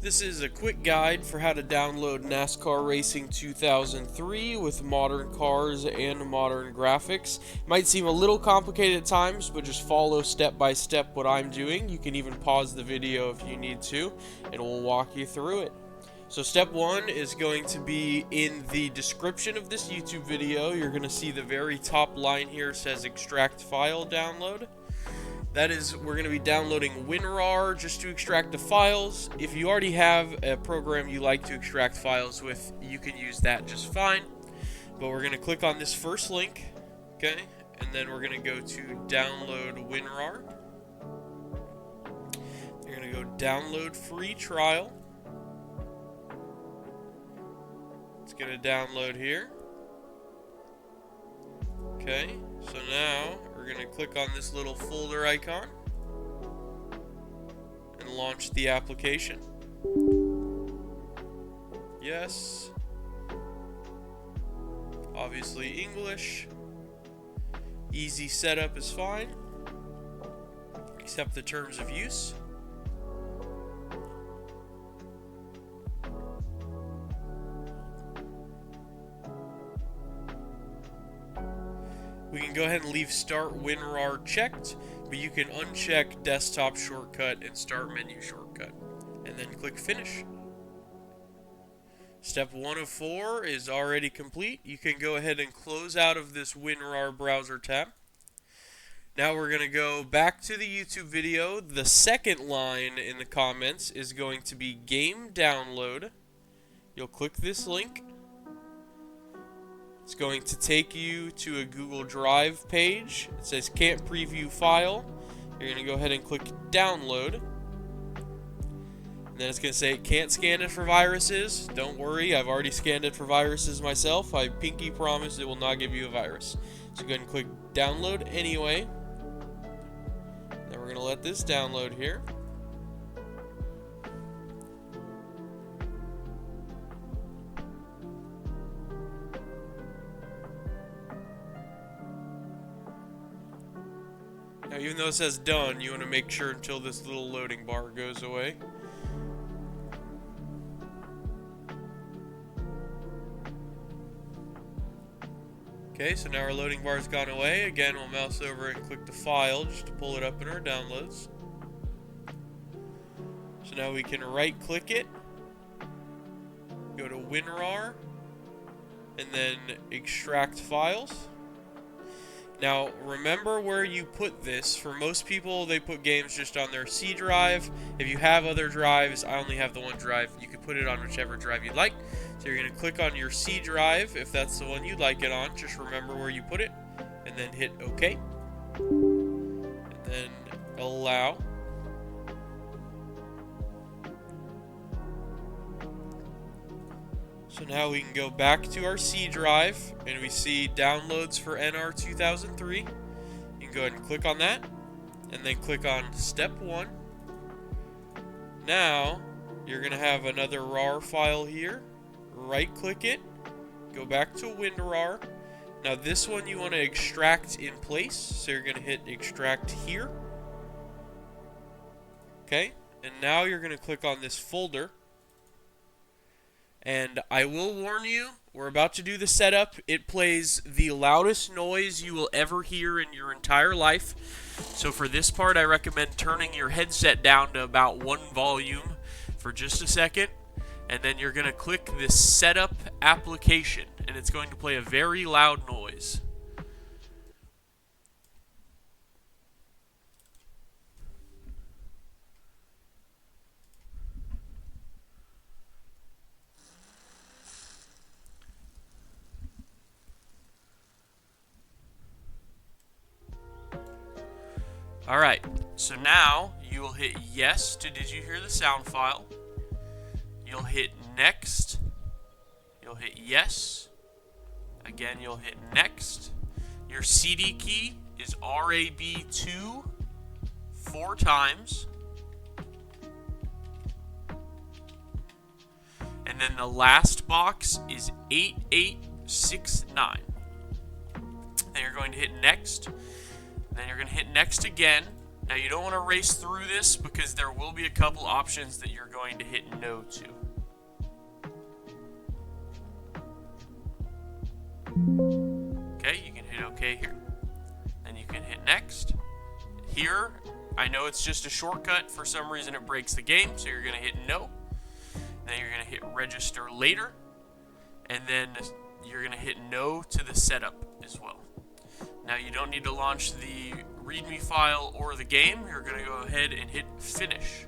This is a quick guide for how to download NASCAR Racing 2003 with modern cars and modern graphics. It might seem a little complicated at times, but just follow step by step what I'm doing. You can even pause the video if you need to, and we'll walk you through it. So step one is going to be in the description of this YouTube video. You're going to see the very top line here says extract file download. That is, we're going to be downloading WinRAR just to extract the files. If you already have a program you like to extract files with, you can use that just fine. But we're going to click on this first link, okay? And then we're going to go to download WinRAR. You're going to go download free trial. It's going to download here. Okay, so now we're going to click on this little folder icon and launch the application. Yes. Obviously English. Easy setup is fine. Accept the terms of use. We can go ahead and leave Start WinRAR checked, but you can uncheck Desktop Shortcut and Start Menu Shortcut, and then click Finish. Step 1 of 4 is already complete. You can go ahead and close out of this WinRAR browser tab. Now we're going to go back to the YouTube video. The second line in the comments is going to be Game Download. You'll click this link. It's going to take you to a Google Drive page. It says can't preview file. You're going to go ahead and click download. And then it's going to say can't scan it for viruses. Don't worry, I've already scanned it for viruses myself. I pinky promise it will not give you a virus. So go ahead and click download anyway. Then we're going to let this download here. Now, even though it says done, you want to make sure until this little loading bar goes away. Okay, so now our loading bar has gone away. Again, we'll mouse over and click the file just to pull it up in our downloads. So now we can right click it, go to WinRAR, and then extract files. Now, remember where you put this. For most people, they put games just on their C drive. If you have other drives, I only have the one drive. You can put it on whichever drive you'd like. So you're going to click on your C drive if that's the one you'd like it on. Just remember where you put it, and then hit OK. And then allow. So now we can go back to our C drive, and we see downloads for NR 2003. You can go ahead and click on that, and then click on step 1. Now, you're going to have another RAR file here. Right click it, go back to WinRAR. Now this one you want to extract in place, so you're going to hit extract here. Okay, and now you're going to click on this folder. And I will warn you, we're about to do the setup. It plays the loudest noise you will ever hear in your entire life. So for this part, I recommend turning your headset down to about 1 volume for just a second. And then you're going to click this setup application, and it's going to play a very loud noise. Alright, so now you will hit yes to did you hear the sound file. You'll hit next. You'll hit yes. Again, you'll hit next. Your CD key is RAB2 4 times. And then the last box is 8869. Then you're going to hit next. Then you're going to hit next again. Now you don't want to race through this because there will be a couple options that you're going to hit no to. Okay, you can hit OK here. Then you can hit next. Here, I know it's just a shortcut. For some reason it breaks the game, so you're going to hit no. Then you're going to hit register later. And then you're going to hit no to the setup as well. Now you don't need to launch the README file or the game. You're going to go ahead and hit finish.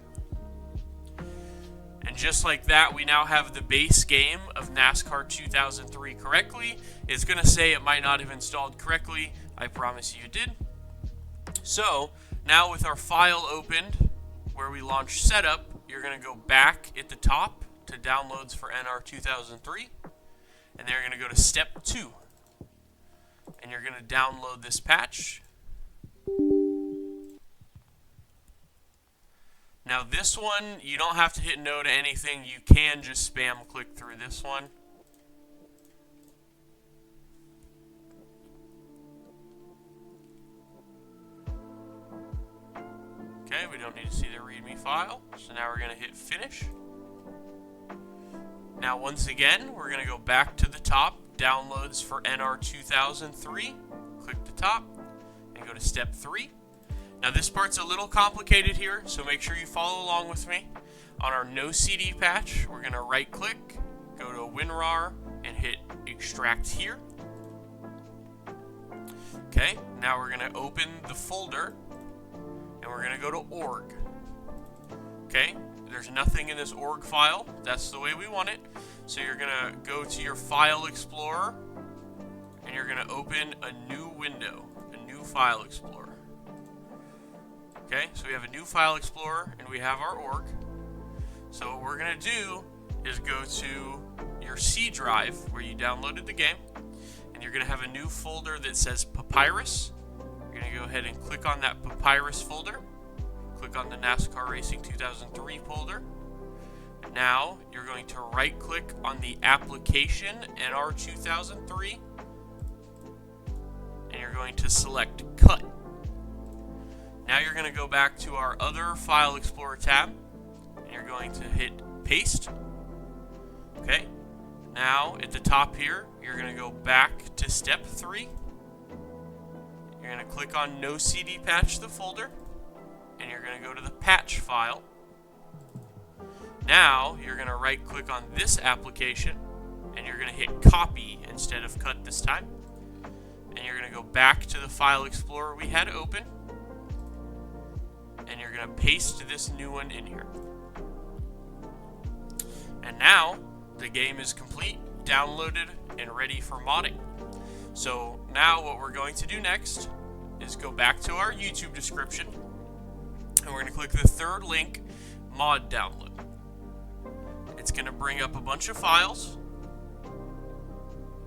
And just like that, we now have the base game of NASCAR 2003 correctly. It's going to say it might not have installed correctly. I promise you it did. So now with our file opened where we launched setup, you're going to go back at the top to downloads for NR 2003. And then you're going to go to step 2. And you're going to download this patch. Now this one, you don't have to hit no to anything. You can just spam click through this one. Okay, we don't need to see the README file. So now we're going to hit finish. Now once again, we're going to go back to the top, downloads for NR 2003. Click the top and go to step 3. Now this part's a little complicated here, so make sure you follow along with me. On our no CD patch, we're going to right click, go to WinRAR, and hit extract here. Okay, now we're going to open the folder, and we're going to go to org. Okay, there's nothing in this org file. That's the way we want it. So you're going to go to your file explorer, and you're going to open a new window, a new file explorer. Okay, so we have a new file explorer and we have our org. So what we're going to do is go to your C drive where you downloaded the game, and you're going to have a new folder that says Papyrus. You're going to go ahead and click on that Papyrus folder. Click on the NASCAR Racing 2003 folder. Now you're going to right click on the application NR 2003 and you're going to select cut. Now you're going to go back to our other File Explorer tab, and you're going to hit Paste. Okay. Now at the top here, you're going to go back to Step 3. You're going to click on No CD Patch the folder, and you're going to go to the Patch file. Now you're going to right click on this application, and you're going to hit Copy instead of Cut this time. And you're going to go back to the File Explorer we had open, and you're going to paste this new one in here. And now the game is complete, downloaded, and ready for modding. So now what we're going to do next is go back to our YouTube description, and we're going to click the third link, mod download. It's going to bring up a bunch of files,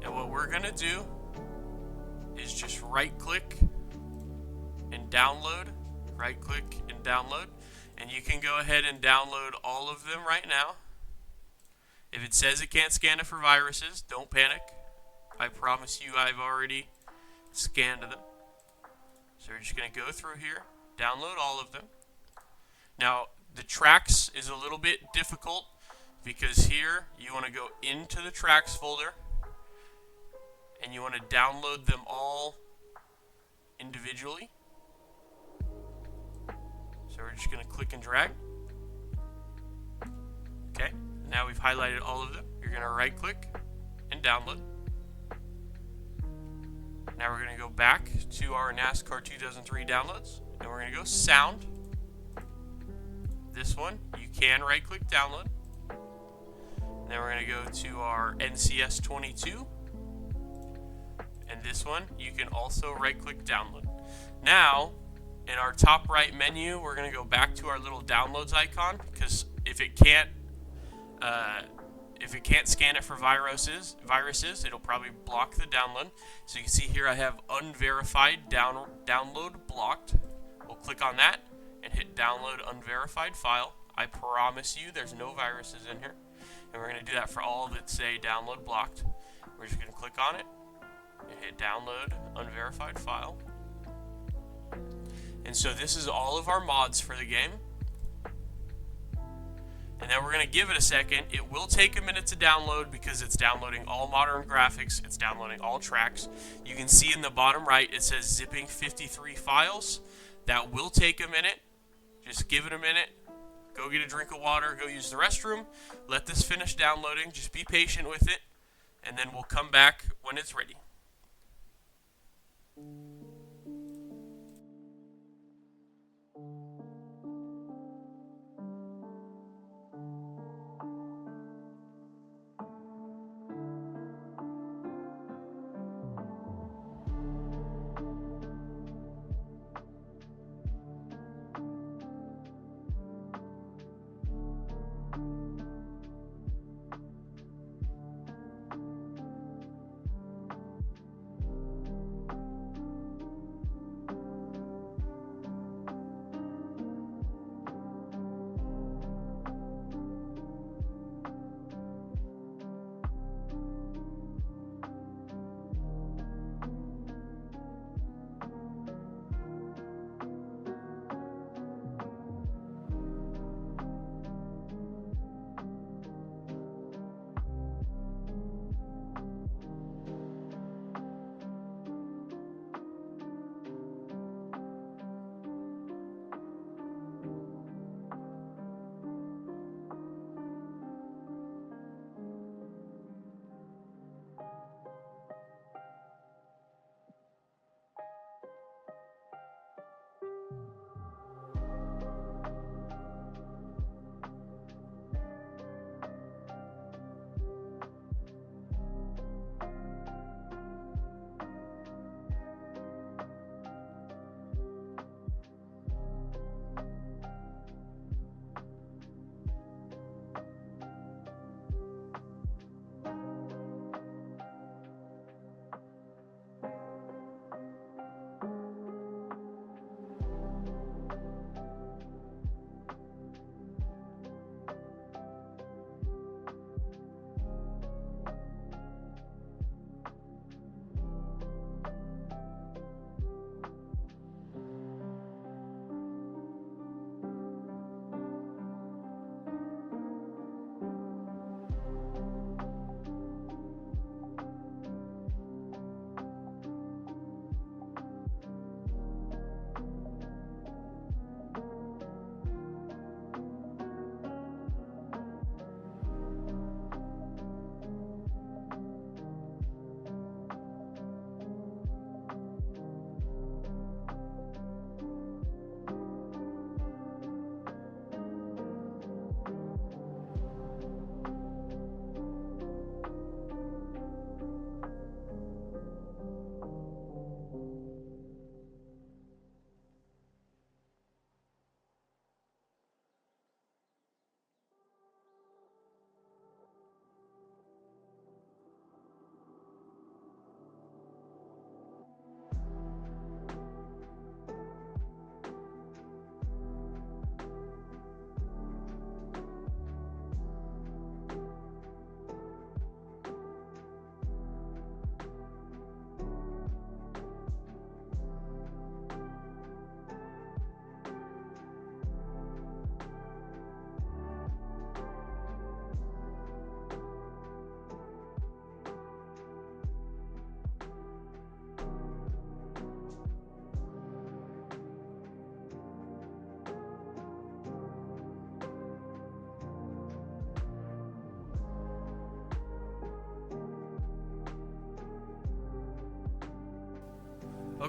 and what we're going to do is just right click and download. Right click and download, and you can go ahead and download all of them right now. If it says it can't scan it for viruses, don't panic. I promise you I've already scanned them. So we're just going to go through here, download all of them. Now the tracks is a little bit difficult because here you want to go into the tracks folder and you want to download them all individually. So we're just going to click and drag. Okay, now we've highlighted all of them. You're going to right click and download. Now we're going to go back to our NASCAR 2003 downloads, and we're going to go sound. This one, you can right click download. Then we're going to go to our NCS 22. And this one, you can also right click download. Now, in our top right menu, we're going to go back to our little downloads icon, because if it can't scan it for viruses, it'll probably block the download. So you can see here I have unverified download blocked. We'll click on that and hit download unverified file. I promise you there's no viruses in here. And we're going to do that for all that say download blocked. We're just going to click on it and hit download unverified file. And so this is all of our mods for the game. And then we're going to give it a second. It will take a minute to download because it's downloading all modern graphics. It's downloading all tracks. You can see in the bottom right, it says zipping 53 files. That will take a minute. Just give it a minute. Go get a drink of water. Go use the restroom. Let this finish downloading. Just be patient with it. And then we'll come back when it's ready.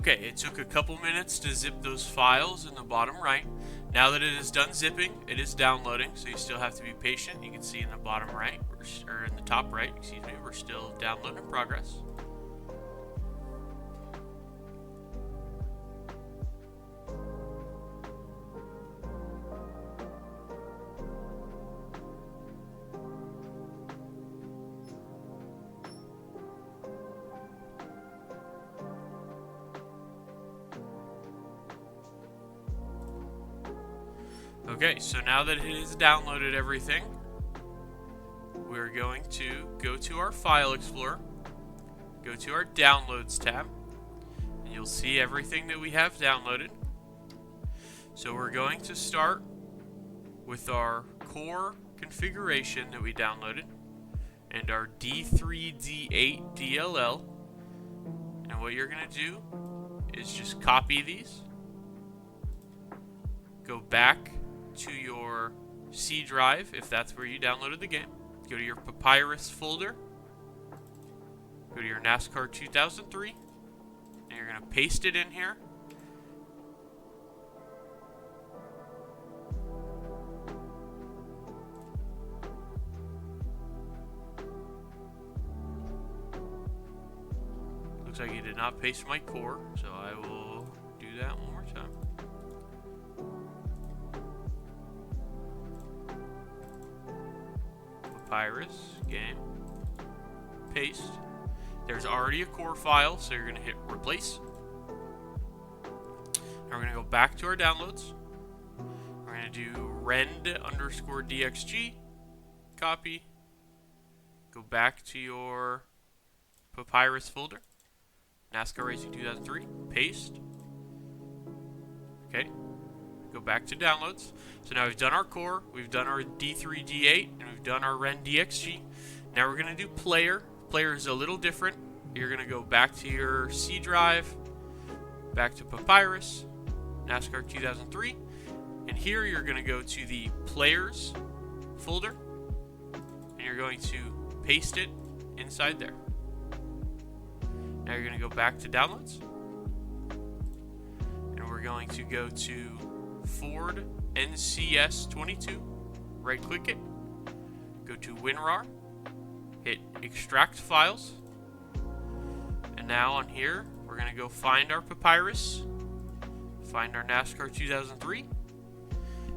Okay, it took a couple minutes to zip those files in the bottom right. Now that it is done zipping, it is downloading, so you still have to be patient. You can see in the bottom right, or in the top right, excuse me, we're still downloading in progress. Okay, so now that it has downloaded everything, we're going to go to our File Explorer, go to our Downloads tab, and you'll see everything that we have downloaded. So we're going to start with our core configuration that we downloaded and our D3, D8, DLL. And what you're going to do is just copy these, go back to your C drive if that's where you downloaded the game, go to your Papyrus folder, go to your Nascar 2003, and you're going to paste it in here. Looks like you did not paste my core, so I will do that one more time. Papyrus, game, paste. There's already a core file, so you're going to hit replace. And we're going to go back to our downloads. We're going to do rend_dxg, copy, go back to your Papyrus folder, NASCAR Racing 2003, paste. Okay, go back to downloads. So now we've done our core, we've done our D3, D8, and we've done our rend_dxg. Now we're going to do player. Player is a little different. You're going to go back to your C drive, back to Papyrus, NASCAR 2003, and here you're going to go to the players folder, and you're going to paste it inside there. Now you're going to go back to downloads, and we're going to go to Ford NCS 22, right click it, go to WinRAR, hit extract files, and now on here we're going to go find our Papyrus, find our NASCAR 2003,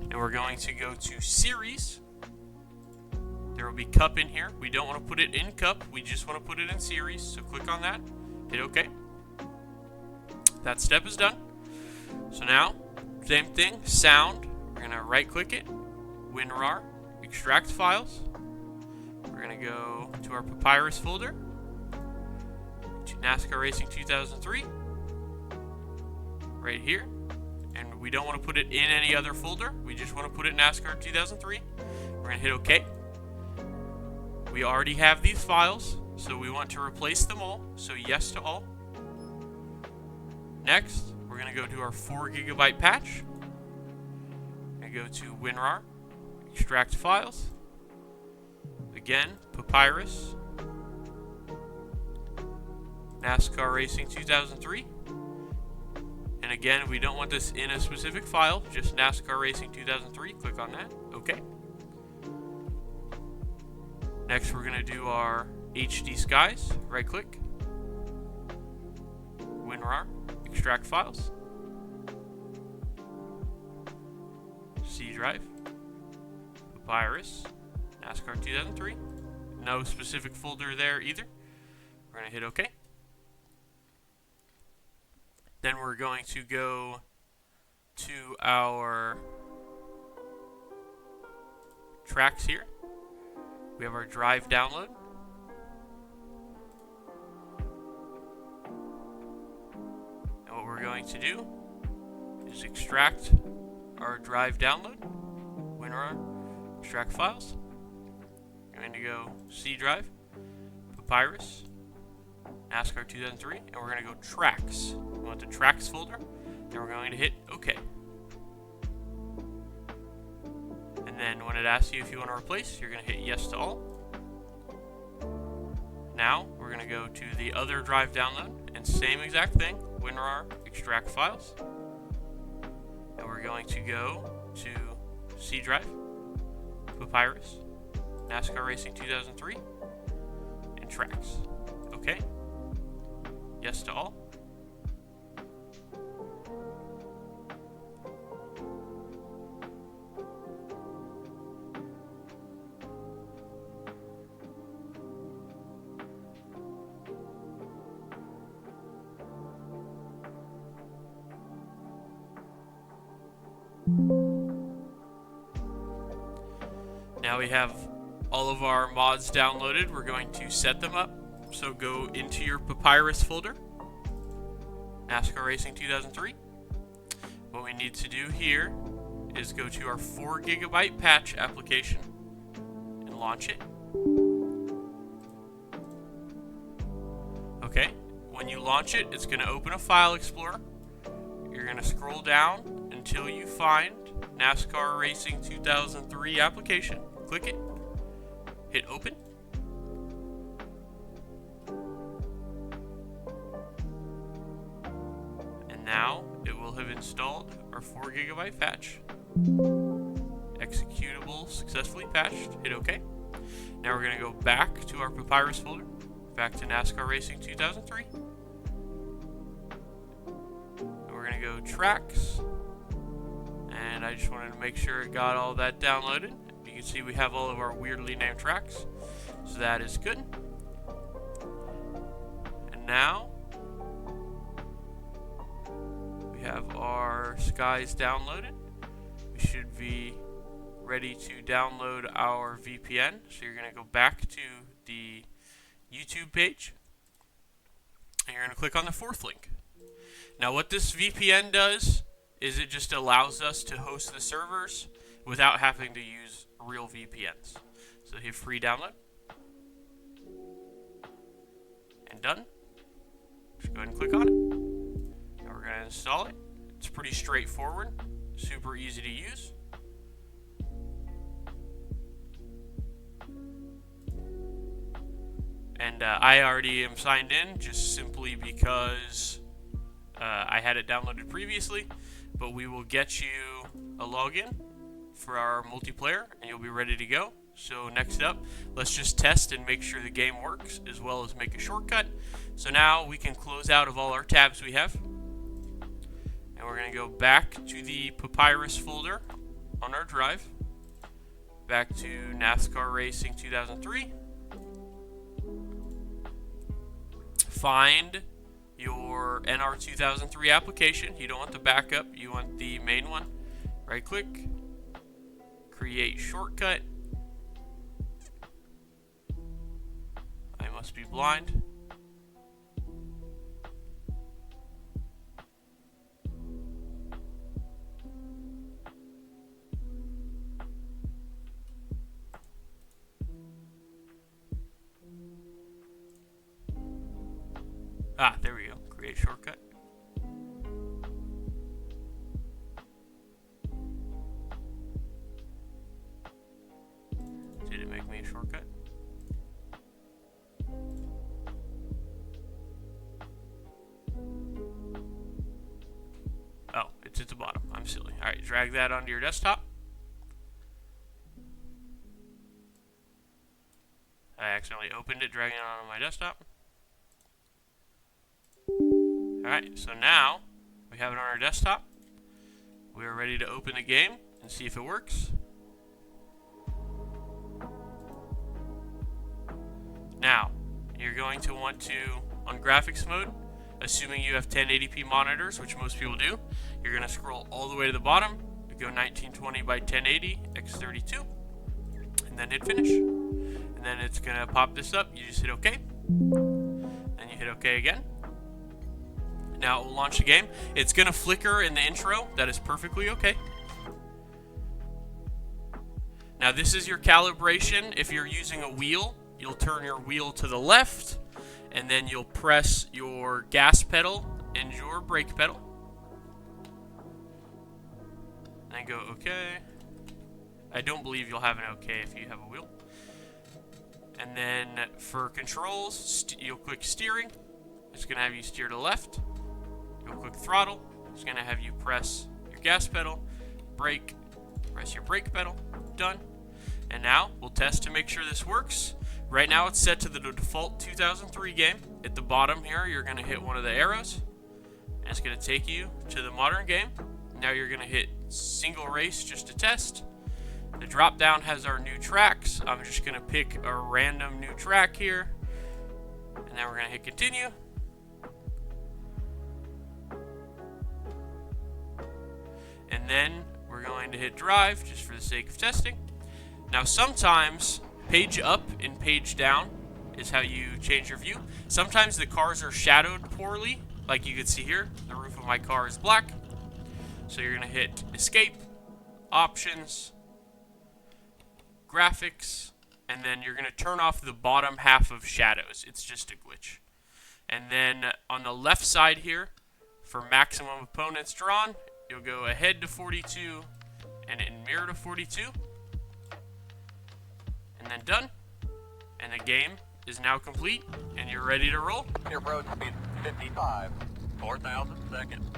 and we're going to go to series. There will be cup in here. We don't want to put it in cup, we just want to put it in series, so click on that, hit OK. That step is done. So now, same thing, sound, we're going to right click it, WinRAR, extract files. We're going to go to our Papyrus folder, to NASCAR Racing 2003, right here. And we don't want to put it in any other folder, we just want to put it in NASCAR 2003. We're going to hit OK. We already have these files, so we want to replace them all, so yes to all. Next, we're going to go to our 4 GB patch. We're going to go to WinRAR, extract files. Again, Papyrus, NASCAR Racing 2003. And again, we don't want this in a specific file, just NASCAR Racing 2003. Click on that. OK. Next, we're going to do our HD skies. Right click, WinRAR, extract files, C drive, Papyrus, NASCAR 2003. No specific folder there either. We're going to hit OK. Then we're going to go to our tracks here. We have our drive download. And what we're going to do is extract our drive download, WinRAR, extract files. We're going to go C drive, Papyrus, NASCAR 2003, and we're going to go tracks. We want the tracks folder, then we're going to hit OK. And then when it asks you if you want to replace, you're going to hit yes to all. Now we're going to go to the other drive download, and same exact thing, WinRAR, extract files. And we're going to go to C drive, Papyrus, NASCAR Racing 2003, and tracks. OK. Yes to all. Now we have all of our mods downloaded. We're going to set them up. So go into your Papyrus folder, NASCAR Racing 2003. what we need to do here is go to our 4GB patch application and launch it. Okay, when you launch it, it's going to open a file explorer. You're going to scroll down until you find NASCAR Racing 2003 application. Click it, hit open. And now it will have installed our 4GB patch. Executable successfully patched. Hit OK. Now we're going to go back to our Papyrus folder, back to NASCAR Racing 2003. And we're going to go tracks. And I just wanted to make sure it got all that downloaded. You can see we have all of our weirdly named tracks. So that is good. And now we have our skies downloaded. We should be ready to download our VPN. So you're going to go back to the YouTube page. And you're going to click on the fourth link. Now what this VPN does is it just allows us to host the servers without having to use real VPNs. So hit free download. And done. Just go ahead and click on it. Now we're going to install it. It's pretty straightforward, super easy to use. And I already am signed in just simply because I had it downloaded previously. But we will get you a login for our multiplayer and you'll be ready to go. So next up, let's just test and make sure the game works, as well as make a shortcut. So now we can close out of all our tabs we have. And we're going to go back to the Papyrus folder on our drive. Back to NASCAR Racing 2003. Find your NR 2003 application. You don't want the backup, you want the main one. Right click, create shortcut. I must be blind. Ah, there we go. Create shortcut. Did it make me a shortcut? Oh, it's at the bottom. I'm silly. Alright, drag that onto your desktop. I accidentally opened it, dragging it onto my desktop. Alright, so now we have it on our desktop. We are ready to open the game and see if it works. Now, you're going to want to, on graphics mode, assuming you have 1080p monitors, which most people do, you're going to scroll all the way to the bottom, go 1920 by 1080, x32, and then hit finish. And then it's going to pop this up. You just hit OK. Then you hit OK again. Now it will launch the game. It's going to flicker in the intro. That is perfectly okay. Now this is your calibration. If you're using a wheel, you'll turn your wheel to the left, and then you'll press your gas pedal and your brake pedal. And go okay. I don't believe you'll have an okay if you have a wheel. And then for controls, you'll click steering. It's going to have you steer to the left. You'll click throttle. It's going to have you press your gas pedal, brake, press your brake pedal. Done. And now we'll test to make sure this works. Right now it's set to the default 2003 game. At the bottom here, you're going to hit one of the arrows, and it's going to take you to the modern game. Now you're going to hit single race just to test. The drop down has our new tracks. I'm just going to pick a random new track here, and then we're going to hit continue. And then we're going to hit drive just for the sake of testing. Now sometimes page up and page down is how you change your view. Sometimes the cars are shadowed poorly, like you can see here. The roof of my car is black. So you're going to hit escape, options, graphics, and then you're going to turn off the bottom half of shadows. It's just a glitch. And then on the left side here, for maximum opponents drawn, you'll go ahead to 42 and in mirror to 42. And then done. And the game is now complete and you're ready to roll. Your road speed 55, 4,000 seconds.